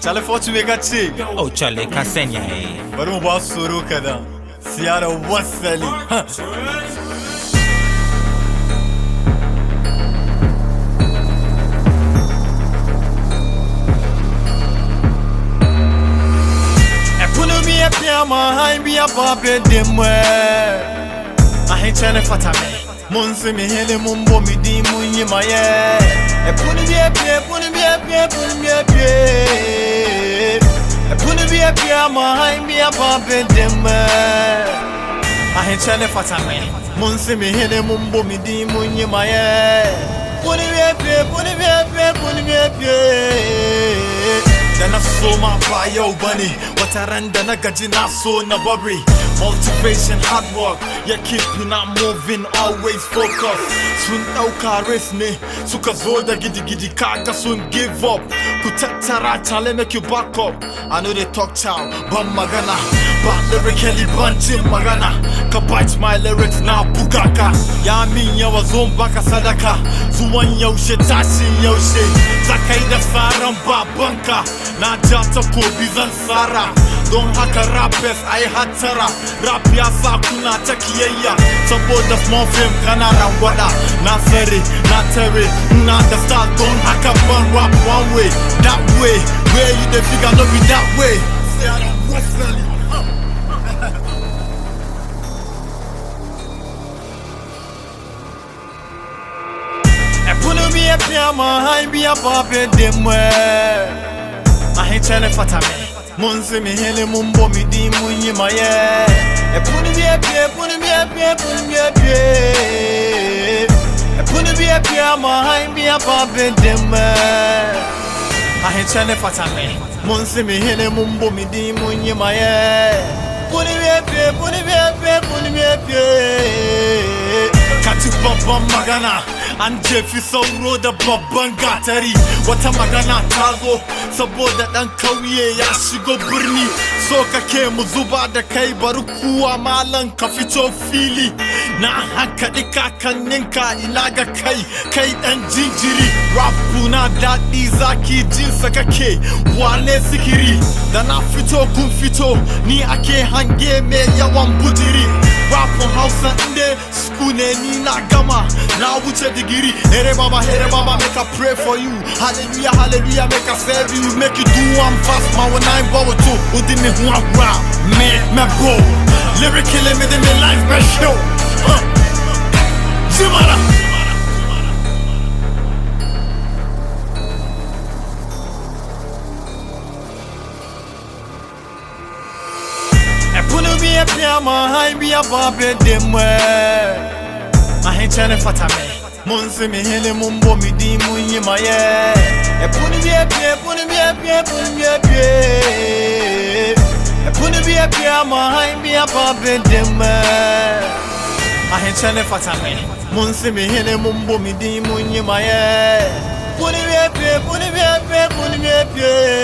Chale fortune ka ce. Oh Charlie ka sanya Bari mu ba su tsoro kadan. Siyara wasali. I be a baby demwe. I ain't trying to fat me. Monse me hele mumbo mi di munyi maye. E puni bi e pie, puni bi e pie, puni bi e pie. E puni bi e pie ma I be a baby demwe. I ain't trying to fat me. Monse me hele mumbo mi di munyi maye. Puni bi e pie, puni bi e pie, puni bi e pie. Then I saw my bio bunny. What I ran then I got you not so na bubby. Motivation, hard work, you keeping on moving, always focused. Soon out race me, suka zoda gidi kaka soon give up. Kutatara chale make you back up. I know they talk chow, but magana, but lyrically bunching magana. Kabite my lyrics now bugaka. Ya mean ya was on baka sadaka. Zuwan yo shit, tashin yo shit. Zakai da saran babanka. Na jata ko bizan sara. Don haka rappers ai hatara. Rap ya sa kuna ta kiyayya. Saboda small film kana rangwada. Na sare, na tare, na da style. Don haka ban rap one way, that way. Where you the figure no be that way. Say I don't Wesley. Punu bi e piama, I be a baby demwe. I ain't trying to fat me. Monse me hele mumbo mi di munyi maye. E puni bi e pie, puni bi e pie, puni bi e pie. E puni bi e pie ma I be a baby demwe. I ain't trying to fat me. Monse me hele mumbo mi di munyi maye. Puni bi e pie, puni bi e pie, puni bi e pie. Kati baba magana. An jefi sauro da babban gatari. Wata magana ta zo saboda dan kauye ya shigo birni. So kake mu zuba da kai bari kuwa malan ka fito fili. Na hankali kakanninka ina ga kai dan jinjiri. Rapu na daɗi zaki jinsa kake wane sikiri. Da na fito kun fito ni ake hange me yawan bujiri. Rapun Hausa inde skune ni na gama na wuce digiri. Here mama, make I pray for you. Hallelujah, hallelujah, make I serve you. Make you do one fast, man, when I'm power too. Udi me who I'm rap, me bro. Lyrically, me the life best show. Jimara. Punu bi e piama, I be a baby demwe. I ain't trying to fat me. Monse me hele mumbo mi di munyi maye. E puni bi e pie, puni bi e pie, puni bi e pie. E puni bi e pie ma I be a baby demwe. I ain't trying to fat me. Monse me hele mumbo mi di munyi maye. Puni bi e pie, puni bi e pie, puni bi e pie.